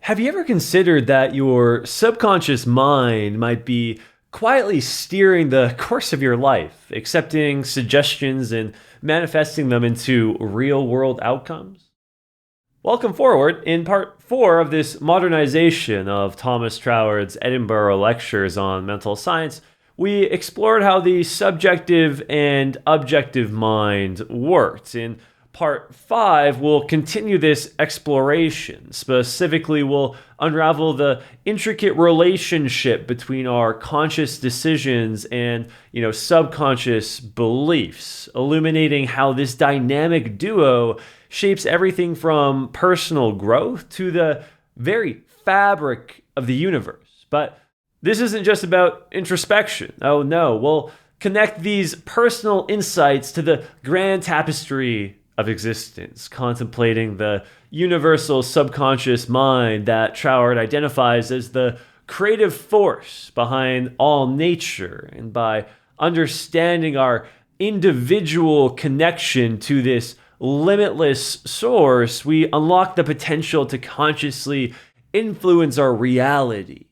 Have you ever considered that your subconscious mind might be quietly steering the course of your life, accepting suggestions and manifesting them into real world outcomes? Welcome forward. In part 4 of this modernization of Thomas Troward's Edinburgh Lectures on mental science, we explored how the subjective and objective mind worked. In part 5, we'll continue this exploration. Specifically, we'll unravel the intricate relationship between our conscious decisions and, subconscious beliefs, illuminating how this dynamic duo shapes everything from personal growth to the very fabric of the universe. But this isn't just about introspection. Oh no, we'll connect these personal insights to the grand tapestry of existence, contemplating the universal subconscious mind that Troward identifies as the creative force behind all nature. And by understanding our individual connection to this limitless source, we unlock the potential to consciously influence our reality.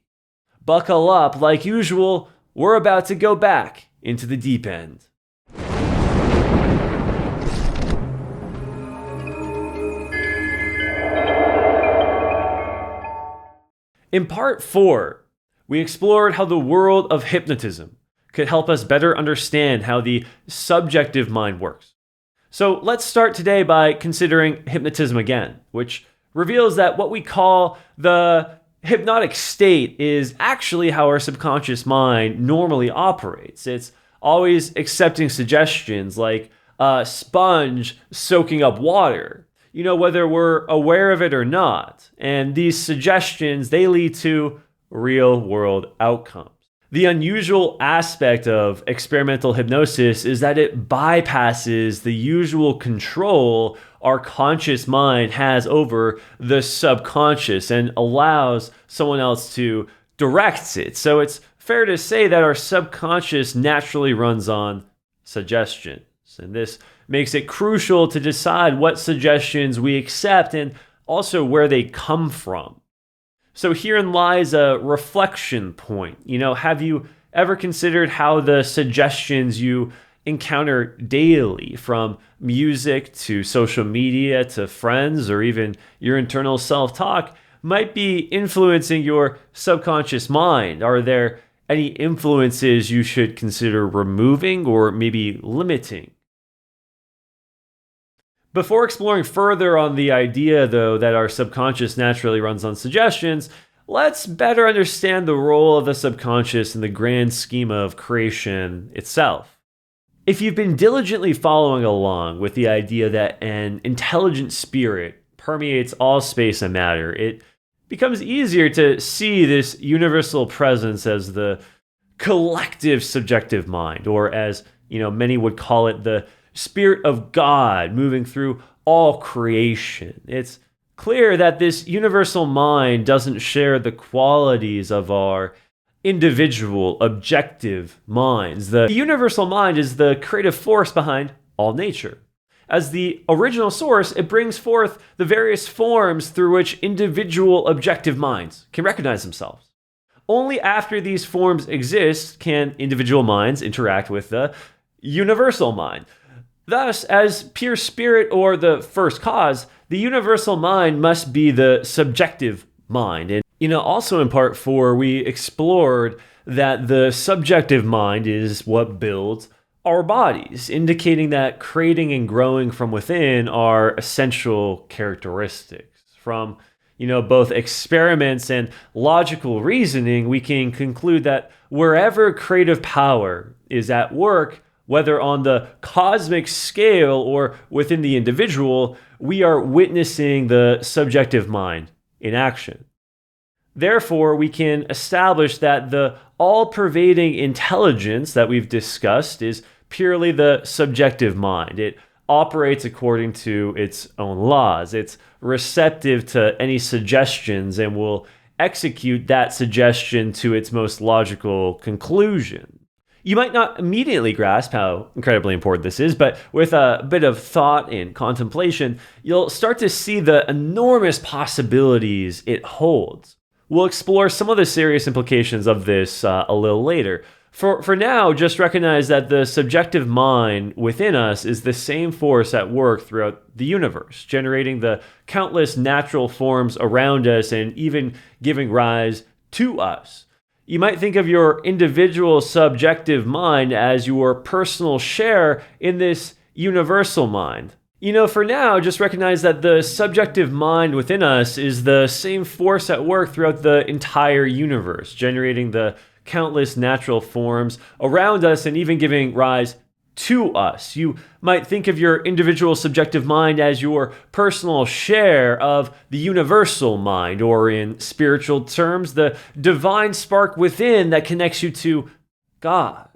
Buckle up, like usual, we're about to go back into the deep end. In part 4, we explored how the world of hypnotism could help us better understand how the subjective mind works. So let's start today by considering hypnotism again, which reveals that what we call the hypnotic state is actually how our subconscious mind normally operates. It's always accepting suggestions like a sponge soaking up water, whether we're aware of it or not. And these suggestions, they lead to real world outcomes. The unusual aspect of experimental hypnosis is that it bypasses the usual control our conscious mind has over the subconscious and allows someone else to direct it. So it's fair to say that our subconscious naturally runs on suggestions. And this makes it crucial to decide what suggestions we accept and also where they come from. So herein lies a reflection point. Have you ever considered how the suggestions you encounter daily, from music to social media to friends or even your internal self-talk, might be influencing your subconscious mind? Are there any influences you should consider removing or maybe limiting? Before exploring further on the idea, though, that our subconscious naturally runs on suggestions, let's better understand the role of the subconscious in the grand scheme of creation itself. If you've been diligently following along with the idea that an intelligent spirit permeates all space and matter, it becomes easier to see this universal presence as the collective subjective mind, or as many would call it, the Spirit of God moving through all creation. It's clear that this universal mind doesn't share the qualities of our individual objective minds. The universal mind is the creative force behind all nature. As the original source, it brings forth the various forms through which individual objective minds can recognize themselves. Only after these forms exist can individual minds interact with the universal mind. Thus, as pure spirit or the first cause, the universal mind must be the subjective mind. And, also in part 4, we explored that the subjective mind is what builds our bodies, indicating that creating and growing from within are essential characteristics. From, both experiments and logical reasoning, we can conclude that wherever creative power is at work, whether on the cosmic scale or within the individual, we are witnessing the subjective mind in action. Therefore, we can establish that the all-pervading intelligence that we've discussed is purely the subjective mind. It operates according to its own laws. It's receptive to any suggestions and will execute that suggestion to its most logical conclusion. You might not immediately grasp how incredibly important this is, but with a bit of thought and contemplation, you'll start to see the enormous possibilities it holds. We'll explore some of the serious implications of this a little later. For now, just recognize that the subjective mind within us is the same force at work throughout the universe, generating the countless natural forms around us and even giving rise to us. You might think of your individual subjective mind as your personal share in this universal mind. For now, just recognize that the subjective mind within us is the same force at work throughout the entire universe, generating the countless natural forms around us and even giving rise to us. You might think of your individual subjective mind as your personal share of the universal mind, or in spiritual terms, the divine spark within that connects you to God.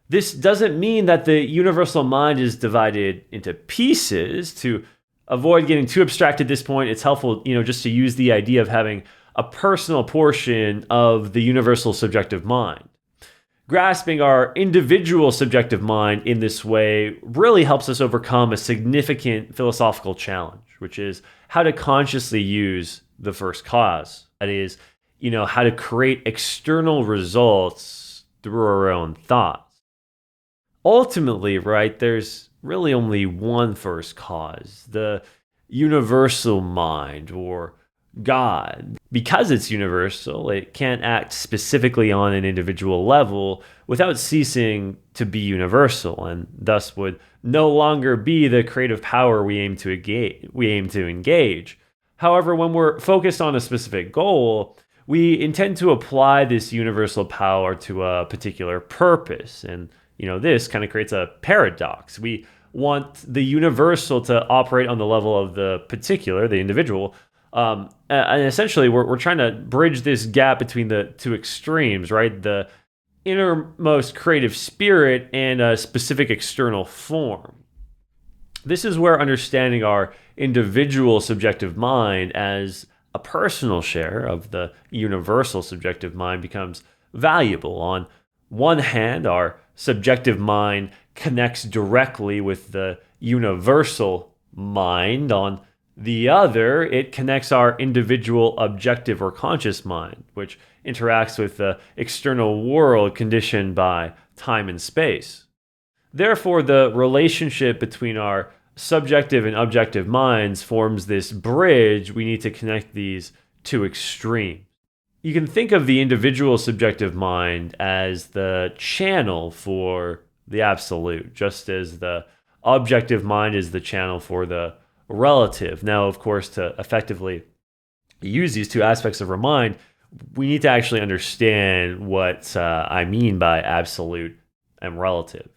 This doesn't mean that the universal mind is divided into pieces. To avoid getting too abstract at this point, it's helpful, just to use the idea of having a personal portion of the universal subjective mind. Grasping our individual subjective mind in this way really helps us overcome a significant philosophical challenge, which is how to consciously use the first cause. That is, how to create external results through our own thoughts. Ultimately, right, there's really only one first cause, the universal mind, or God. Because it's universal, it can't act specifically on an individual level without ceasing to be universal, and thus would no longer be the creative power we aim to engage. However, when we're focused on a specific goal, we intend to apply this universal power to a particular purpose, and this kind of creates a paradox. We want the universal to operate on the level of the particular, the individual. And essentially, we're trying to bridge this gap between the two extremes, right? The innermost creative spirit and a specific external form. This is where understanding our individual subjective mind as a personal share of the universal subjective mind becomes valuable. On one hand, our subjective mind connects directly with the universal mind. On the other, it connects our individual objective or conscious mind, which interacts with the external world conditioned by time and space. Therefore, the relationship between our subjective and objective minds forms this bridge. We need to connect these two extremes. You can think of the individual subjective mind as the channel for the absolute, just as the objective mind is the channel for the relative. Now, of course, to effectively use these two aspects of our mind, we need to actually understand what I mean by absolute and relative.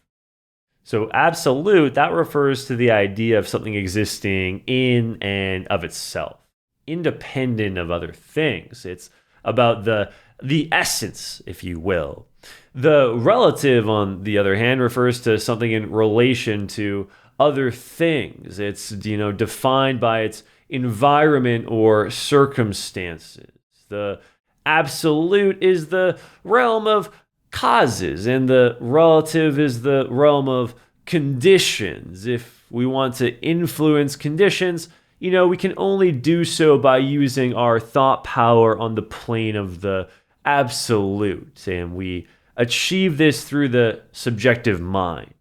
So absolute, that refers to the idea of something existing in and of itself, independent of other things. It's about the essence, if you will. The relative, on the other hand, refers to something in relation to other things. It's defined by its environment or circumstances. The absolute is the realm of causes, and the relative is the realm of conditions. If we want to influence conditions, we can only do so by using our thought power on the plane of the absolute, and we achieve this through the subjective mind.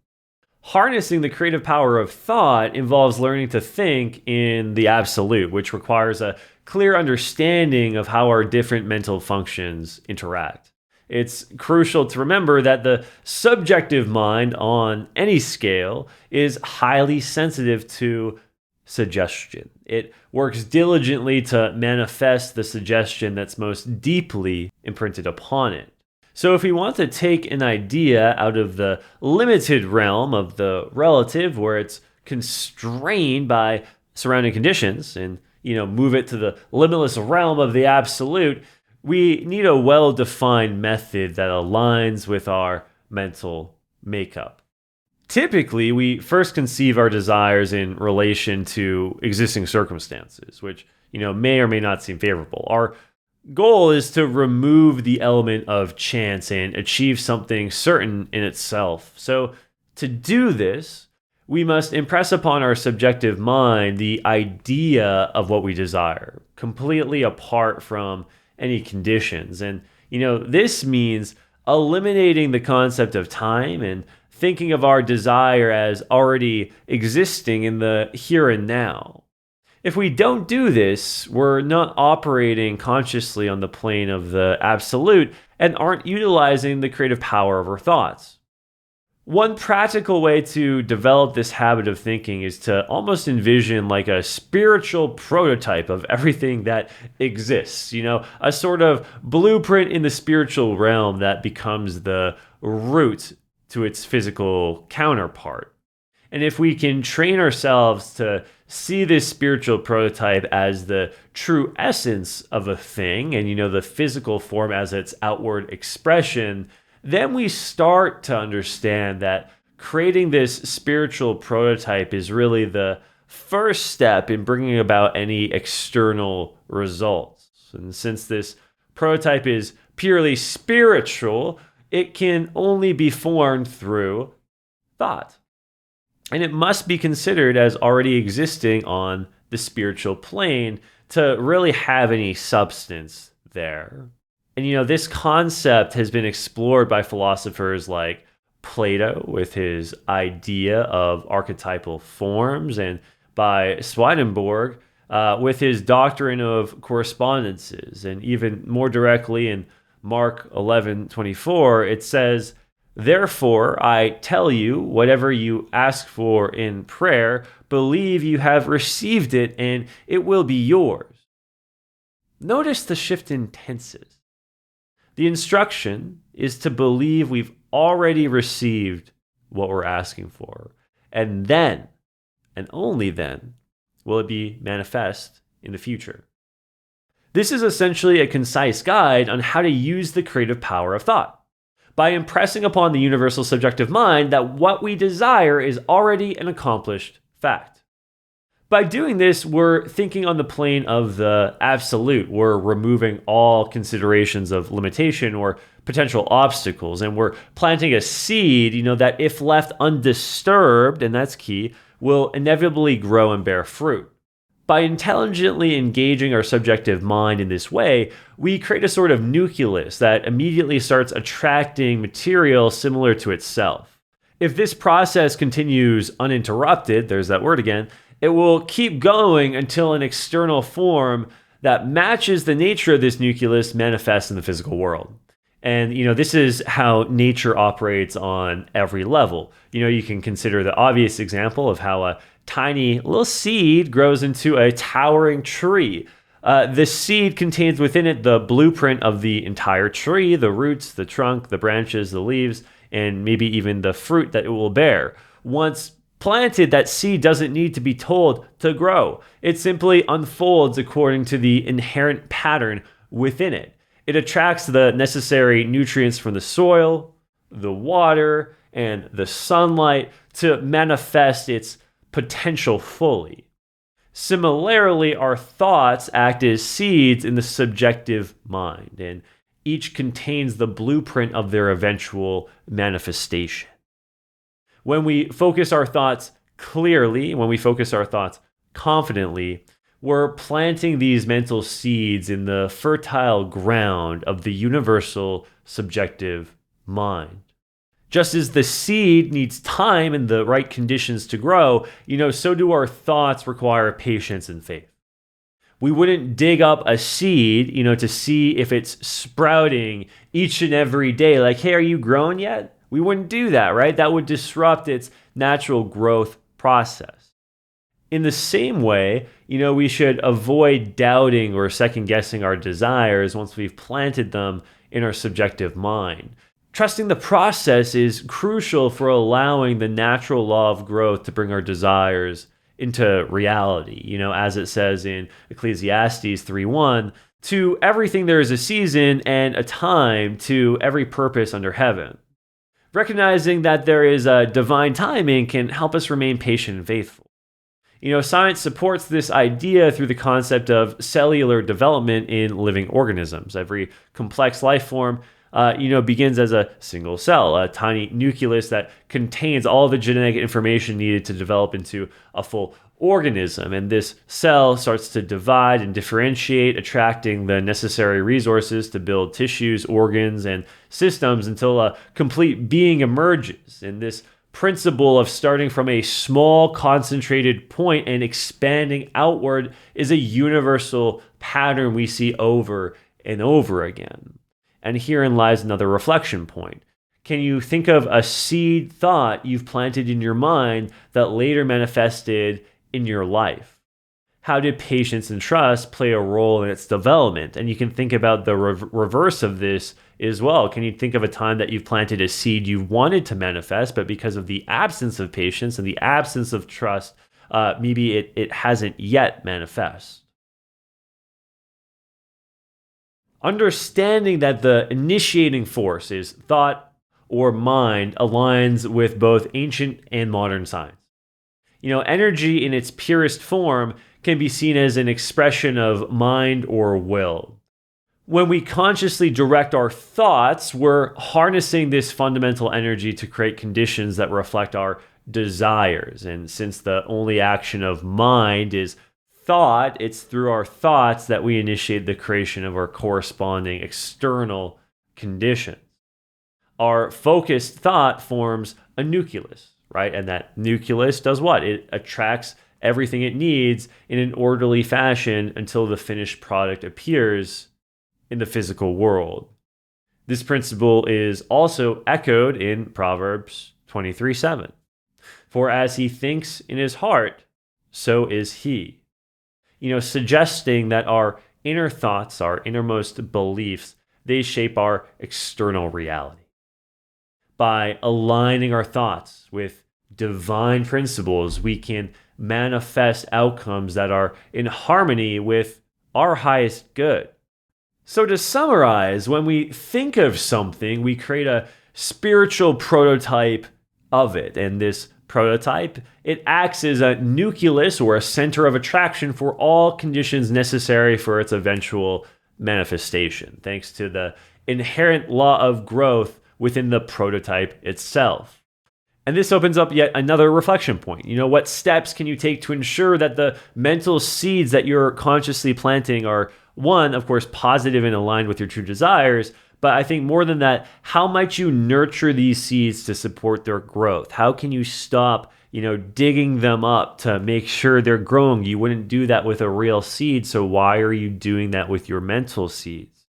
Harnessing the creative power of thought involves learning to think in the absolute, which requires a clear understanding of how our different mental functions interact. It's crucial to remember that the subjective mind on any scale is highly sensitive to suggestion. It works diligently to manifest the suggestion that's most deeply imprinted upon it. So if we want to take an idea out of the limited realm of the relative, where it's constrained by surrounding conditions, and move it to the limitless realm of the absolute, we need a well-defined method that aligns with our mental makeup. Typically, we first conceive our desires in relation to existing circumstances, which may or may not seem favorable. Our goal is to remove the element of chance and achieve something certain in itself. So, to do this, we must impress upon our subjective mind the idea of what we desire, completely apart from any conditions. And, this means eliminating the concept of time and thinking of our desire as already existing in the here and now. If we don't do this, we're not operating consciously on the plane of the absolute and aren't utilizing the creative power of our thoughts. One practical way to develop this habit of thinking is to almost envision like a spiritual prototype of everything that exists, a sort of blueprint in the spiritual realm that becomes the root to its physical counterpart. And if we can train ourselves to see this spiritual prototype as the true essence of a thing and, the physical form as its outward expression, then we start to understand that creating this spiritual prototype is really the first step in bringing about any external results. And since this prototype is purely spiritual, it can only be formed through thought. And it must be considered as already existing on the spiritual plane to really have any substance there. And this concept has been explored by philosophers like Plato with his idea of archetypal forms, and by Swedenborg with his doctrine of correspondences. And even more directly in Mark 11:24, it says, "Therefore, I tell you, whatever you ask for in prayer, believe you have received it and it will be yours." Notice the shift in tenses. The instruction is to believe we've already received what we're asking for. And then, and only then, will it be manifest in the future. This is essentially a concise guide on how to use the creative power of thought, by impressing upon the universal subjective mind that what we desire is already an accomplished fact. By doing this, we're thinking on the plane of the absolute. We're removing all considerations of limitation or potential obstacles, and we're planting a seed, that if left undisturbed, and that's key, will inevitably grow and bear fruit. By intelligently engaging our subjective mind in this way, we create a sort of nucleus that immediately starts attracting material similar to itself. If this process continues uninterrupted, there's that word again, it will keep going until an external form that matches the nature of this nucleus manifests in the physical world. And, this is how nature operates on every level. You can consider the obvious example of how a tiny little seed grows into a towering tree. The seed contains within it the blueprint of the entire tree, the roots, the trunk, the branches, the leaves, and maybe even the fruit that it will bear. Once planted, that seed doesn't need to be told to grow. It simply unfolds according to the inherent pattern within it. It attracts the necessary nutrients from the soil, the water, and the sunlight to manifest its potential fully. Similarly, our thoughts act as seeds in the subjective mind, and each contains the blueprint of their eventual manifestation. When we focus our thoughts clearly, when we focus our thoughts confidently, we're planting these mental seeds in the fertile ground of the universal subjective mind. Just as the seed needs time and the right conditions to grow, so do our thoughts require patience and faith. We wouldn't dig up a seed, to see if it's sprouting each and every day. Like, hey, are you growing yet? We wouldn't do that, right? That would disrupt its natural growth process. In the same way, we should avoid doubting or second guessing our desires once we've planted them in our subjective mind. Trusting the process is crucial for allowing the natural law of growth to bring our desires into reality. As it says in Ecclesiastes 3:1, to everything there is a season and a time to every purpose under heaven. Recognizing that there is a divine timing can help us remain patient and faithful. Science supports this idea through the concept of cellular development in living organisms. Every complex life form, begins as a single cell, a tiny nucleus that contains all the genetic information needed to develop into a full organism. And this cell starts to divide and differentiate, attracting the necessary resources to build tissues, organs, and systems until a complete being emerges. And this principle of starting from a small concentrated point and expanding outward is a universal pattern we see over and over again. And herein lies another reflection point. Can you think of a seed thought you've planted in your mind that later manifested in your life? How did patience and trust play a role in its development? And you can think about the reverse of this as well. Can you think of a time that you've planted a seed you wanted to manifest, but because of the absence of patience and the absence of trust, maybe it hasn't yet manifest? Understanding that the initiating force is thought or mind aligns with both ancient and modern science. Energy in its purest form can be seen as an expression of mind or will. When we consciously direct our thoughts, we're harnessing this fundamental energy to create conditions that reflect our desires. And since the only action of mind is thought, it's through our thoughts that we initiate the creation of our corresponding external conditions. Our focused thought forms a nucleus, right? And that nucleus does what? It attracts everything it needs in an orderly fashion until the finished product appears in the physical world. This principle is also echoed in Proverbs 23:7. For as he thinks in his heart, so is he. Suggesting that our inner thoughts, our innermost beliefs, they shape our external reality. By aligning our thoughts with divine principles, we can manifest outcomes that are in harmony with our highest good. So to summarize, when we think of something, we create a spiritual prototype of it. And this prototype, it acts as a nucleus or a center of attraction for all conditions necessary for its eventual manifestation, thanks to the inherent law of growth within the prototype itself. And this opens up yet another reflection point. What steps can you take to ensure that the mental seeds that you're consciously planting are, one, of course, positive and aligned with your true desires, but I think more than that, how might you nurture these seeds to support their growth? How can you stop, digging them up to make sure they're growing? You wouldn't do that with a real seed, so why are you doing that with your mental seeds?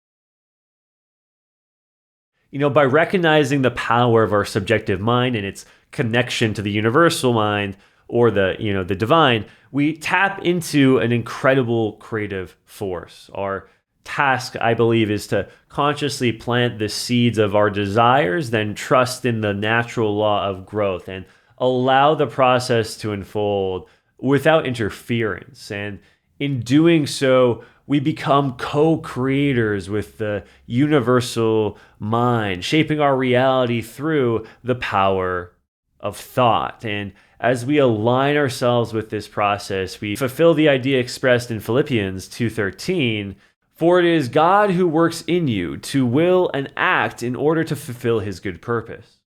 By recognizing the power of our subjective mind and its connection to the universal mind or the divine, we tap into an incredible creative force. Our task, I believe, is to consciously plant the seeds of our desires, then trust in the natural law of growth and allow the process to unfold without interference. And in doing so, we become co-creators with the universal mind, shaping our reality through the power of thought. And as we align ourselves with this process, we fulfill the idea expressed in Philippians 2:13, for it is God who works in you to will and act in order to fulfill his good purpose.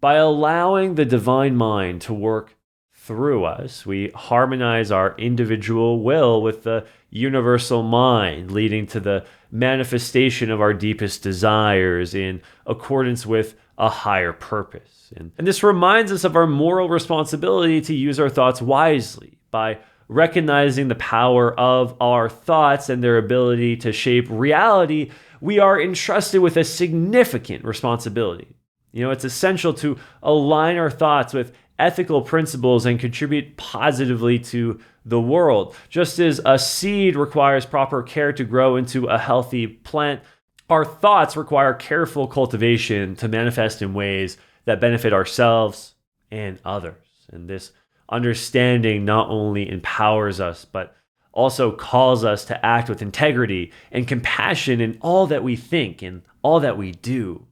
By allowing the divine mind to work through us, we harmonize our individual will with the universal mind, leading to the manifestation of our deepest desires in accordance with a higher purpose. And this reminds us of our moral responsibility to use our thoughts wisely. By recognizing the power of our thoughts and their ability to shape reality, we are entrusted with a significant responsibility. It's essential to align our thoughts with ethical principles and contribute positively to the world. Just as a seed requires proper care to grow into a healthy plant, our thoughts require careful cultivation to manifest in ways that benefit ourselves and others. And this understanding not only empowers us, but also calls us to act with integrity and compassion in all that we think and all that we do.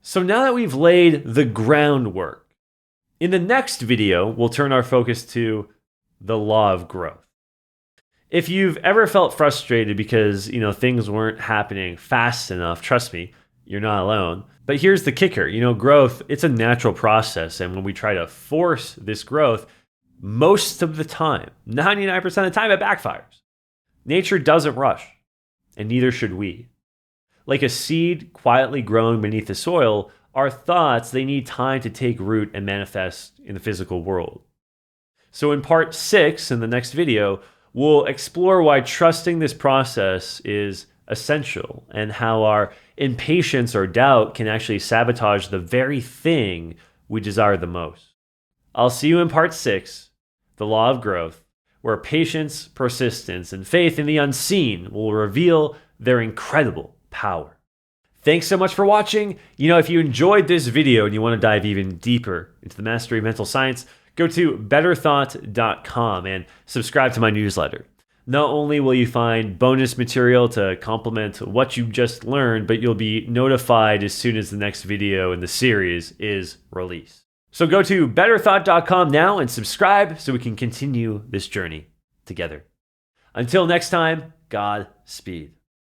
So now that we've laid the groundwork, in the next video, we'll turn our focus to the law of growth. If you've ever felt frustrated because, things weren't happening fast enough, trust me, you're not alone. But here's the kicker, growth, it's a natural process. And when we try to force this growth, most of the time, 99% of the time, it backfires. Nature doesn't rush, and neither should we. Like a seed quietly growing beneath the soil, our thoughts, they need time to take root and manifest in the physical world. So in part 6, in the next video, we'll explore why trusting this process is essential and how our impatience or doubt can actually sabotage the very thing we desire the most. I'll see you in part 6, the law of growth, where patience, persistence, and faith in the unseen will reveal their incredible power. Thanks so much for watching. If you enjoyed this video and you want to dive even deeper into the mastery of mental science, go to betterthought.com and subscribe to my newsletter. Not only will you find bonus material to complement what you just learned, but you'll be notified as soon as the next video in the series is released. So go to betterthought.com now and subscribe so we can continue this journey together. Until next time, Godspeed.